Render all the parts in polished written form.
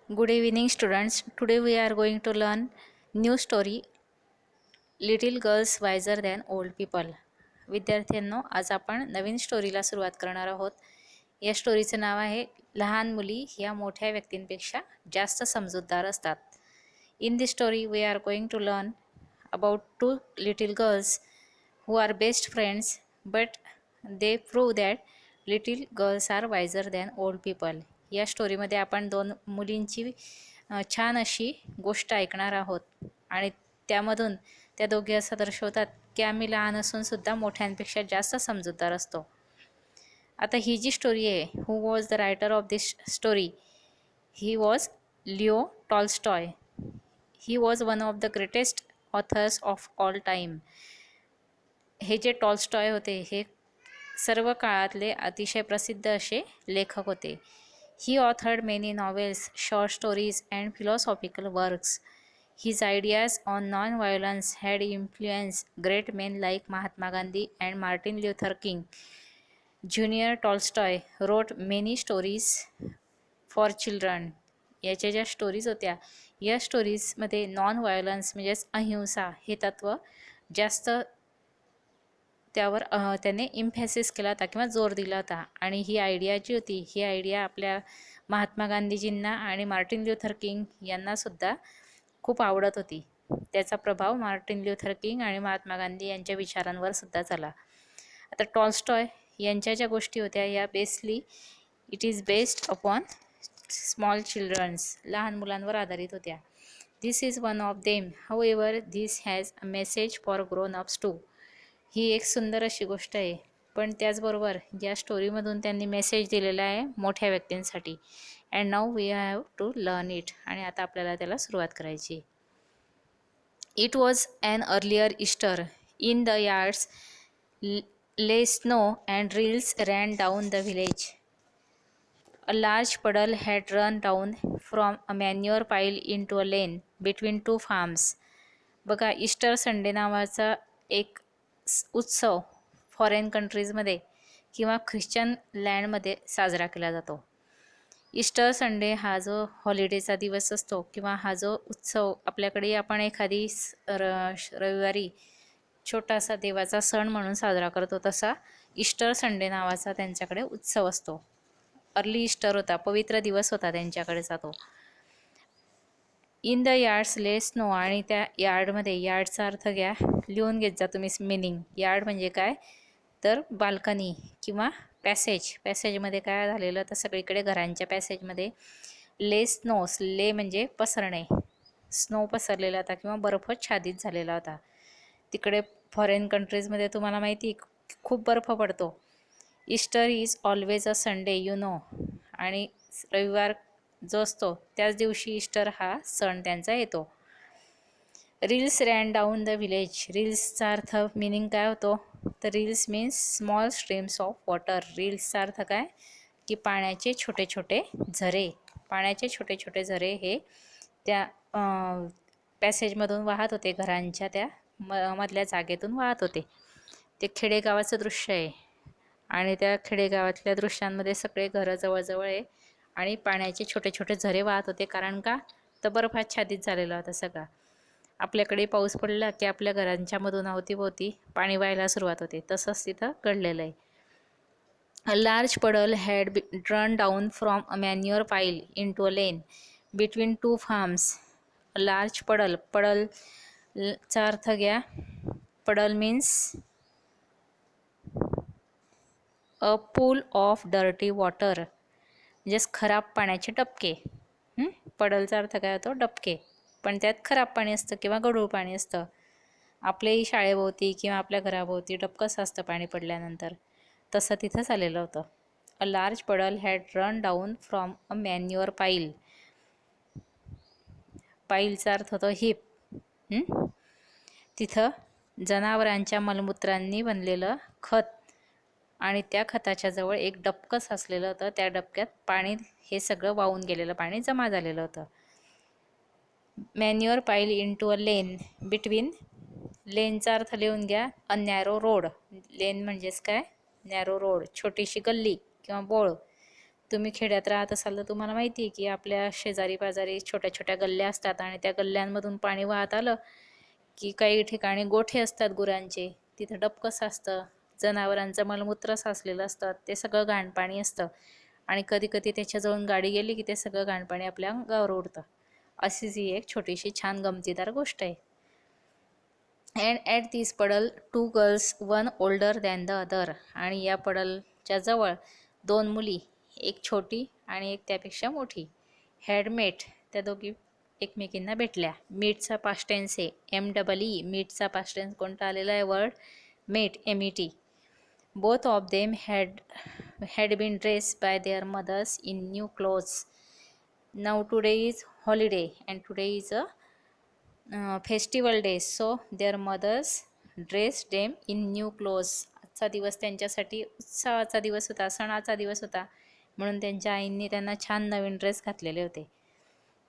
Good evening, students. Today we are going to learn new story Little Girls Wiser Than Old People. विद्यार्थ्यांनो, आज आपण नवीन स्टोरीला सुरुवात करणार आहोत. या स्टोरीचं नाव आहे लहान मुली ह्या मोठ्या व्यक्तींपेक्षा जास्त समजूतदार असतात. In this story we are going to learn about two little girls who are best friends, but they prove that little girls are wiser than old people. या स्टोरीमध्ये आपण दोन मुलींची छान अशी गोष्ट ऐकणार आहोत आणि त्यामधून त्या दोघे असं दर्शवतात की आम्ही लहान असून सुद्धा मोठ्यांपेक्षा जास्त समजूतदार असतो. आता ही जी स्टोरी आहे, who was the writer of this story, he was Leo Tolstoy. He was one of the greatest authors of all time. हे जे टॉल्स्टॉय होते हे सर्व काळातले अतिशय प्रसिद्ध असे लेखक होते. He authored many novels, short stories and philosophical works. His ideas on non-violence had influenced great men like Mahatma Gandhi and Martin Luther King. Junior Tolstoy wrote many stories for children. याच्या ज्या stories होत्या, या स्टोरीजमध्ये non violence म्हणजेच अहिंसा हे तत्त्व जास्त त्यावर त्याने इम्फॅसिस केला होता किंवा जोर दिला होता. आणि ही आयडिया जी होती, ही आयडिया आपल्या महात्मा गांधीजींना आणि मार्टिन ल्युथर किंग यांनासुद्धा खूप आवडत होती. त्याचा प्रभाव मार्टिन ल्युथर किंग आणि महात्मा गांधी यांच्या विचारांवर सुद्धा झाला. आता टॉल्स्टॉय यांच्या ज्या गोष्टी होत्या या basically it is based upon small childrens, लहान मुलांवर आधारित होत्या. This is one of them, however this has a message for grown ups too. ही एक सुंदर अशी गोष्ट आहे, पण त्याचबरोबर या स्टोरीमधून त्यांनी मेसेज दिलेला आहे मोठ्या व्यक्तींसाठी. And now we have to learn it. आणि आता आपल्याला त्याला सुरुवात करायची. It was an earlier Easter. In the yards lay snow and rills ran down the village. A large puddle had run down from a manure pile into a lane between two farms. बघा, Easter Sunday नावाचा एक उत्सव foreign कंट्रीजमध्ये किंवा Christian लँडमध्ये साजरा केला जातो. Easter Sunday हा जो हॉलिडेचा दिवस असतो किंवा हा जो उत्सव आपल्याकडे आपण एखादी रविवारी छोटासा देवाचा सण म्हणून साजरा करतो, तसा ईस्टर संडे नावाचा त्यांच्याकडे उत्सव असतो. अर्ली ईस्टर होता, पवित्र दिवस होता त्यांच्याकडेचा तो. In the yards lay snow, आणि त्या यार्डमध्ये, यार्डचा अर्थ घ्या, लिहून घेत जा तुम्ही मिनिंग. यार्ड म्हणजे काय तर बाल्कनी किंवा पॅसेज. पॅसेजमध्ये काय झालेलं तर सगळीकडे घरांच्या पॅसेजमध्ये ले स्नोस, ले म्हणजे पसरणे, स्नो पसरलेला होता किंवा बर्फ छादित झालेला होता. तिकडे फॉरेन कंट्रीजमध्ये तुम्हाला माहिती खूप बर्फ पडतो. Easter is always a Sunday you know. आणि रविवार जो असतो त्याच दिवशी ईस्टर हा सण त्यांचा येतो. Rills ran down the village. रील्सचा अर्थ मिनिंग काय होतो तर rills means small streams of water. रील्सचा अर्थ काय की पाण्याचे छोटे छोटे झरे. पाण्याचे छोटे छोटे झरे हे त्या पॅसेजमधून वाहत होते, घरांच्या त्या मधल्या जागेतून वाहत होते. ते खेडेगावाचं दृश्य आहे आणि त्या खेडेगावातल्या दृश्यांमध्ये सगळे घरं जवळजवळ आहे आणि पाण्याचे छोटे छोटे झरे वाहत होते. कारण का तर बर्फाच्छादित झालेला होता सगळा. आपल्याकडे पाऊस पडला की आपल्या घरांच्या मधून अवतीभोवती पाणी व्हायला सुरुवात होते, तसंच तिथं घडलेलं आहे. A large puddle had run down from a manure pile into a lane between two farms. Large puddle, पडलचा अर्थ घ्या, puddle means a pool of dirty water, म्हणजेच खराब पाण्याचे डबके. पडलचा अर्थ काय होतो डबके, पण त्यात खराब पाणी असतं किंवा गढूळ पाणी असतं. आपल्याही शाळेभोवती किंवा आपल्या घराभोवती डबकंच असतं पाणी पडल्यानंतर, तसं तिथं झालेलं होतं. अ large puddle had run down from a manure पाईल. पाईलचा अर्थ होतो हिप. तिथं जनावरांच्या मलमूत्रांनी बनलेलं खत आणि त्या खताच्या जवळ एक डबकं साचलेलं होतं. त्या डबक्यात पाणी, हे सगळं वाहून गेलेलं पाणी जमा झालेलं होतं. Manure pile into a lane between. लेनचा अर्थ लिहून घ्या, अ नॅरो रोड. लेन म्हणजेच काय, नॅरो रोड, छोटीशी गल्ली किंवा बोळ. तुम्ही खेड्यात राहत असाल तर तुम्हाला माहिती आहे की आपल्या शेजारी पाजारी छोट्या छोट्या गल्ल्या असतात आणि त्या गल्ल्यांमधून पाणी वाहत आलं की काही ठिकाणी गोठे असतात गुरांचे, तिथं डबकस असतं, जनावरांचं मलमूत्र साचलेलं असतं, ते सगळं घाण पाणी असतं आणि कधी कधी त्याच्याजवळून गाडी गेली की ते सगळं घाण पाणी आपल्या अंगावर उडतं. अशीच ही एक छोटीशी छान गमतीदार गोष्ट आहे. And at this puddle two girls one older than the other, आणि या पडलच्या जवळ दोन मुली, एक छोटी आणि एक त्यापेक्षा मोठी, हॅडमेट, त्या दोघी एकमेकींना भेटल्या. मीटचा पास्ट टेन्स आहे, MEE. मीटचा पास्ट टेन्स कोणता आलेला आहे word? Met, MET. Both of them had been dressed by their mothers in new clothes. Now today is holiday and today is a festival day, so their mothers dressed them in new clothes. आजचा दिवस त्यांच्यासाठी उत्सवाचा दिवस होता, सणाचा दिवस होता, म्हणून त्यांच्या आईंनी त्यांना छान नवीन ड्रेस घातलेले होते.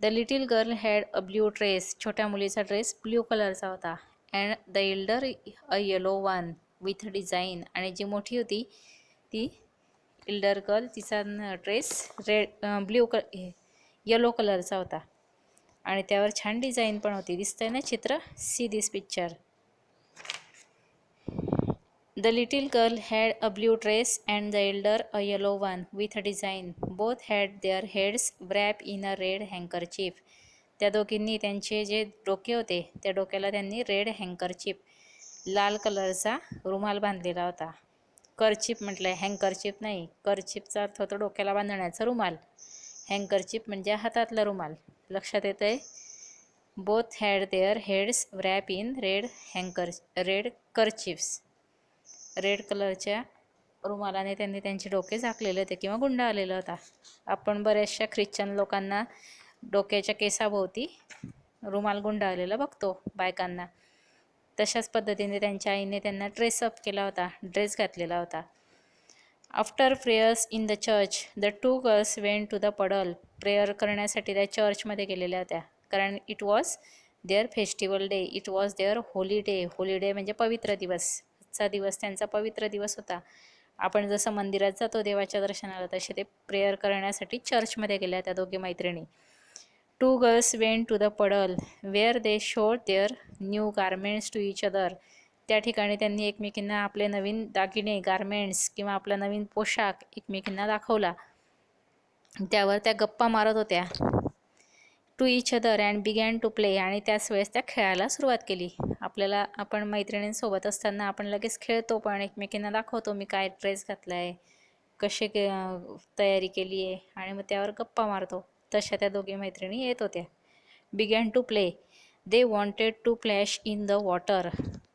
The little girl had a blue dress. छोट्या मुलीचा ड्रेस ब्ल्यू कलरचा होता. And the Elder a yellow one with design. आणि जी मोठी होती ती एल्डर गर्ल, तिचा ड्रेस ब्ल्यू येलो कलरचा होता आणि त्यावर छान डिझाईन पण होती. दिसतंय ना चित्र? See this picture. The little girl had a blue dress and the elder a yellow one with a design. Both had their heads wrapped in a red handkerchief. त्या दोघींनी त्यांचे जे डोके होते त्या डोक्याला त्यांनी रेड हँकरचिप, लाल कलरचा रुमाल बांधलेला होता. करचिप म्हटलंय, हँकरचिप नाही. करचिपचा अर्थ होतो डोक्याला बांधण्याचा रुमाल, हँकरचिप म्हणजे हातातला रुमाल. लक्षात येतंय? Both had their heads wrapped in red kerchiefs. Red कलरच्या रुमालाने त्यांनी त्यांचे डोके झाकलेले होते किंवा गुंडाळलेला होता. आपण बऱ्याचशा ख्रिश्चन लोकांना डोक्याच्या केसाभोवती रुमाल गुंडाळलेला बघतो बायकांना. तशाच पद्धतीने त्यांच्या आईने त्यांना ड्रेसअप केला होता, ड्रेस घातलेला होता. After prayers in the church the two girls went to the puddle. Prayer करण्यासाठी त्या चर्चमध्ये गेलेल्या होत्या, कारण it was their festival day, it was their holiday. Holiday म्हणजे पवित्र दिवस. आजचा दिवस त्यांचा पवित्र दिवस होता. आपण जसं मंदिरात जातो देवाच्या दर्शनाला, तसे ते प्रेयर करण्यासाठी चर्चमध्ये गेल्या त्या दोघी मैत्रिणी. Two girls went to the puddle where they showed their new garments to each other. त्या ठिकाणी त्यांनी एकमेकींना आपले नवीन दागिने, गारमेंट्स किंवा आपला नवीन पोशाख एकमेकींना दाखवला. त्यावर त्या गप्पा मारत होत्या. To each other and began to play. आणि त्याच वेळेस त्या खेळायला सुरुवात केली. आपण मैत्रिणींसोबत असताना आपण लगेच खेळतो, पण एकमेकींना दाखवतो मी काय ड्रेस घातला आहे, कशी तयारी केली आहे, आणि मग त्यावर गप्पा मारतो. तशा त्या दोघी मैत्रिणी येत होत्या. Began to play. They wanted to plash in the water.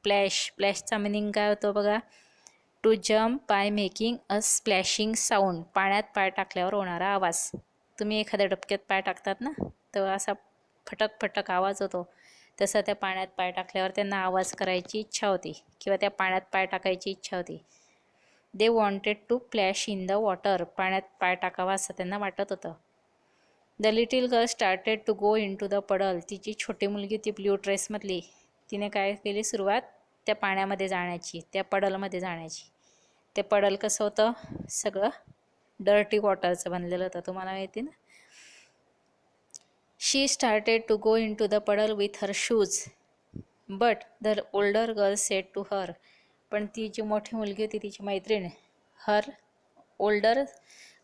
प्लॅशचा मिनिंग काय होतो बघा? To jump by making a splashing sound. पाण्यात पाय टाकल्यावर होणारा आवाज. तुम्ही एखाद्या डबक्यात पाय टाकतात ना, तेव्हा असा फटक फटक आवाज होतो. तसा त्या पाण्यात पाय टाकल्यावर त्यांना आवाज करायची इच्छा होती किंवा त्या पाण्यात पाय टाकायची इच्छा होती. They wanted to plash in the water. पाण्यात पाय टाकावा असं त्यांना वाटत होतं. The little girl started to go into the puddle. तिची छोटी मुलगी ती ब्ल्यू ड्रेसमधली, तिने काय केली सुरुवात त्या पाण्यामध्ये जाण्याची, त्या पडलमध्ये जाण्याची. ते पडल कसं होतं? सगळं डर्टी वॉटरचं बनलेलं होतं, तुम्हाला माहिती ना. She started to go into the puddle with her shoes but the older girl said to her. पण ती जी मोठी मुलगी होती, तिची मैत्रीण, her older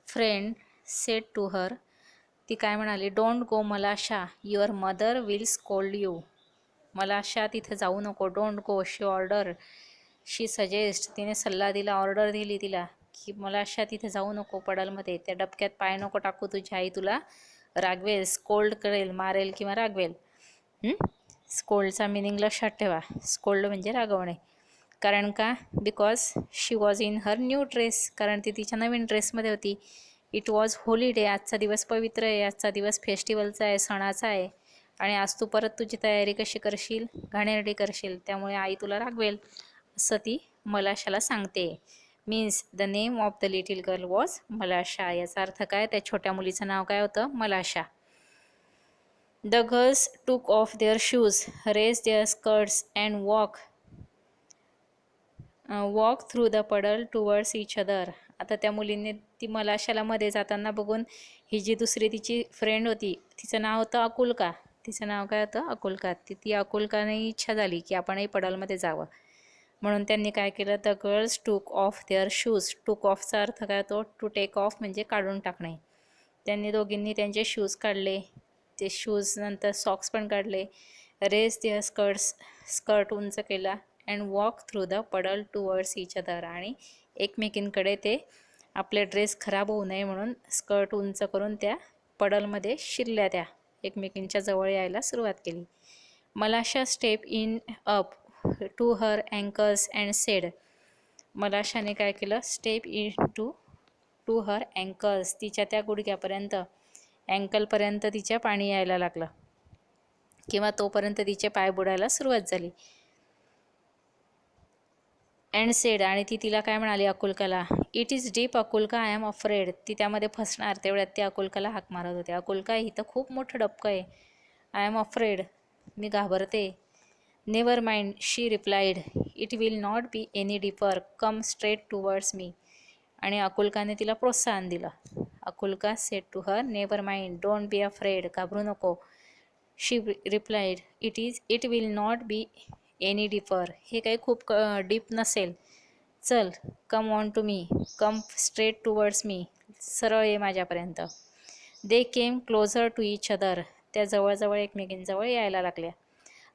friend said to her, ती काय म्हणाली? Don't go Malasha, your mother will scold you. Malasha, तिथे जाऊ नको. Don't go. शी सजेस्ट, तिने सल्ला दिला, ऑर्डर दिली तिला की मलाशा तिथे जाऊ नको, पडलमध्ये त्या डबक्यात पाय नको टाकू, तुझी आई तुला रागवेल, स्कोल्ड करेल, मारेल किंवा रागवेल. स्कोल्डचा मिनिंग लक्षात ठेवा. स्कोल्ड म्हणजे रागवणे. कारण का? Because she was in her new dress. कारण ती तिच्या नवीन ड्रेसमध्ये होती. It was holiday. आजचा दिवस पवित्र आहे, आजचा दिवस फेस्टिवलचा आहे, सणाचा आहे, आणि आज तू परत तुझी तयारी कशी करशील? घाणेरडी करशील, त्यामुळे आई तुला रागवेल, असं ती मलाशाला सांगते. Means the name of the little girl was Malasha. याचा अर्थ काय? त्या छोट्या मुलीचं नाव काय होतं? Malasha. The girls took off their shoes, raise their skirts and walk through the puddle towards each other. आता त्या मुलीने ती मलाशाला मध्ये जाताना बघून ही जी दुसरी तिची फ्रेंड होती, तिचं नाव होतं अकुल्का. तिचं नाव काय होतं? अकुल्का. ती अकुल्काने इच्छा झाली की आपणही पडलमध्ये जावं. म्हणून त्यांनी काय केलं? The girls took off their shoes. टूक ऑफचा अर्थ काय होतो? टू टेक ऑफ म्हणजे काढून टाकणे. त्यांनी दोघींनी त्यांचे शूज काढले, ते शूज नंतर सॉक्स पण काढले. रेस देअर स्कर्ट उंच केला and walk through the puddle towards each other. आणि एकमेकींकडे ते आपले ड्रेस खराब होऊ नये म्हणून स्कर्ट उंच करून त्या पडलमध्ये शिरल्या. त्या एकमेकींच्या जवळ यायला सुरुवात केली. Malasha step in up to her ankles and said. मलाशाने काय केलं? Step into her ankles, तिच्या त्या गुडघ्यापर्यंत, अँकलपर्यंत तिच्या पाणी यायला लागलं किंवा तोपर्यंत तिचे पाय बुडायला सुरुवात झाली. अँड सेड, आणि ती तिला काय म्हणाली अकुल्काला? It is deep Akulka, I am afraid. ती त्यामध्ये फसणार तेवढ्यात ती अकुल्काला हाक मारत होते. अकुल्का, ही तर खूप मोठं डबकं आहे. आय एम अफ्रेड, मी घाबरते. Never mind, she replied. It will not be any deeper, come straight towards me. आणि अकुल्काने तिला प्रोत्साहन दिलं. Akulka said to her, never mind, don't be afraid, घाबरू नको. She replied, it will not be any deeper, हे काही खूप डीप नसेल. चल, come on to me, come straight towards me, सरळ ये माझ्यापर्यंत. They came closer to each other. त्या जवळजवळ एकमेकींजवळ यायला लागल्या.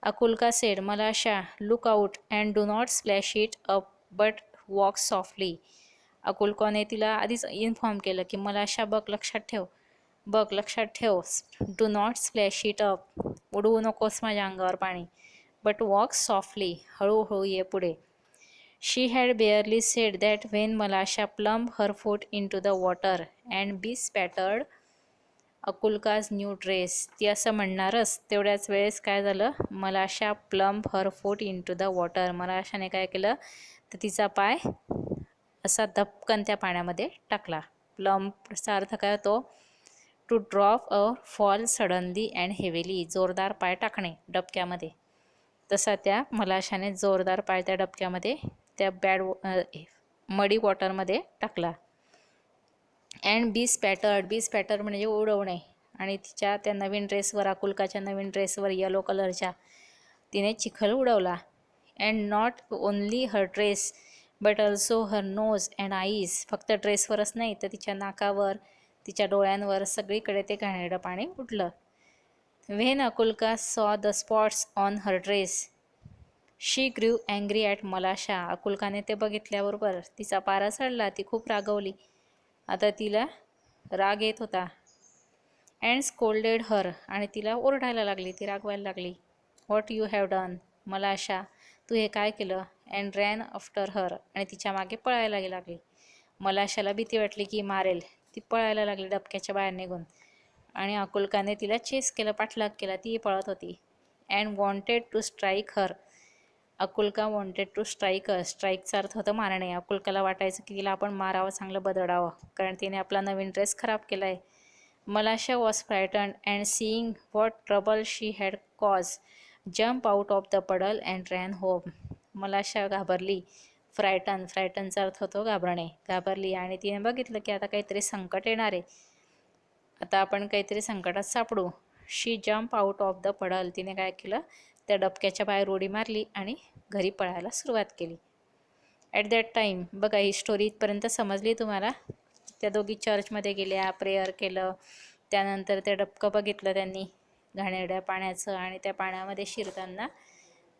अकुल्का said, Malasha, look out and do not splash it up but walk softly. अकुल्काने तिला आधीच इन्फॉर्म केलं की मलाशा, बघ लक्षात ठेव, बघ लक्षात ठेव, do not splash it up, उडवू नकोस माझ्या अंगावर पाणी, बट वॉक सॉफ्टली, हळूहळू ये पुढे. She had barely said that when Malasha plumb her foot into the water and be spattered Akulka's new dress. ती असं म्हणणारच तेवढ्याच वेळेस काय झालं? Malasha plumb her foot into the water. मलाशाने काय केलं? तर तिचा पाय असा धपकन त्या पाण्यामध्ये टाकला. प्लम्बचा अर्थ काय होतो? To drop a fall suddenly and heavily, जोरदार पाय टाकणे डबक्यामध्ये. तसा त्या मलाशाने जोरदार पाय त्या डबक्यामध्ये, त्या मडी वॉटरमध्ये टाकला. अँड बी स्पॅटर्ड, बी स्पॅटर म्हणजे उडवणे. आणि तिच्या त्या नवीन ड्रेसवर, अकुल्काच्या नवीन ड्रेसवर येलो कलरच्या, तिने चिखल उडवला. And not only her dress but also her nose and eyes. फक्त ड्रेसवरच नाही तर तिच्या नाकावर, तिच्या डोळ्यांवर, सगळीकडे ते घाणेरडं पाणी उडलं. When Akulka saw the spots on her dress she grew angry at Malasha. अकुल्काने ते बघितल्याबरोबर तिचा पारा चढला, ती खूप रागवली. आता तिला राग येत होता. अँड स्कोल्डेड हर, आणि तिला ओरडायला लागली, ती रागवायला लागली. What you have done Malasha, तू हे काय केलं? अँड रॅन आफ्टर हर, आणि तिच्या मागे पळायला लागली. मलाशाला भीती वाटली की मारेल, ती पळायला लागली डबक्याच्या बाहेर निघून. आणि अकुल्काने तिला चेस केलं, पाठलाग केला, ती पळत होती. And wanted to strike her. Akulka wanted to strike her, स्ट्राईकचा अर्थ होतं मारणे. अकुल्काला वाटायचं की तिला आपण मारावं, चांगलं बदडावं, कारण तिने आपला नवीन ड्रेस खराब केला आहे. Malasha was frightened and seeing what trouble she had cause jump out of the puddle and ran home. Malasha घाबरली. फ्रायटनचा अर्थ होतो घाबरणे. घाबरली आणि तिने बघितलं की आता काहीतरी संकट येणार आहे, आता आपण काहीतरी संकटात सापडू. She jump out of the puddle, तिने काय केलं? त्या डबक्याच्या बाहेर उडी मारली आणि घरी पळायला सुरुवात केली. ॲट दॅट टाईम, बघा ही स्टोरी इथपर्यंत समजली तुम्हाला? त्या दोघी चर्चमध्ये गेल्या, प्रेयर केलं, त्यानंतर ते डबकं बघितलं त्यांनी घाणेरड्या पाण्याचं, आणि त्या पाण्यामध्ये शिरताना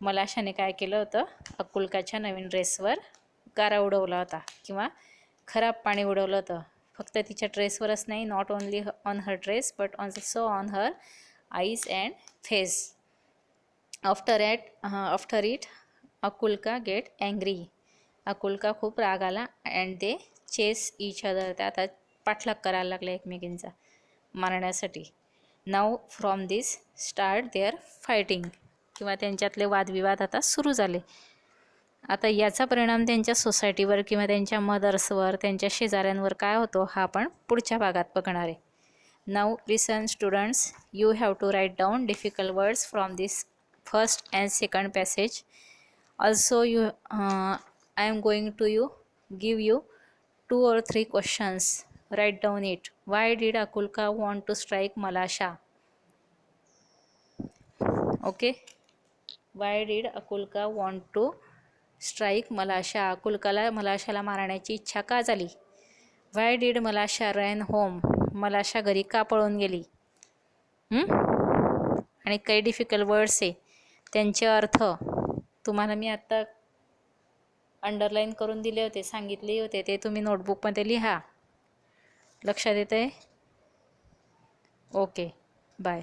मलाशाने काय केलं होतं? अकुल्काच्या नवीन ड्रेसवर गारा उडवला होता किंवा खराब पाणी उडवलं होतं. फक्त तिच्या ड्रेसवरच नाही, not only on her dress but also on her eyes and face. After it Akulka get angry. Akulka खूप राग आला. And they chase each other, त्या आता पाठलाग करायला लागल्या एकमेकींचा मारण्यासाठी. Now from this start there fighting, किंवा त्यांच्यातले वादविवाद आता सुरू झाले. आता याचा परिणाम त्यांच्या सोसायटीवर किंवा त्यांच्या मदर्सवर, त्यांच्या शेजाऱ्यांवर काय होतो हा आपण पुढच्या भागात बघणार आहे. Now listen students, you have to write down difficult words from this first and second passage. Also I am going to give you 2 or 3 questions. Write down it. Why did Akulka want to strike Malasha? Okay. Why did Akulka want to strike Malasha? अकुलकाला मलाशाला मारण्याची इच्छा का झाली? Why did Malasha run home? मलाशा घरी का पळून गेली? आणि काही डिफिकल्ट वर्ड्स आहे, त्यांचे अर्थ तुम्हाला मी आत्ता अंडरलाईन करून दिले होते, सांगितले होते, ते तुम्ही नोटबुकमध्ये लिहा. लक्षात येतंय? Okay, bye.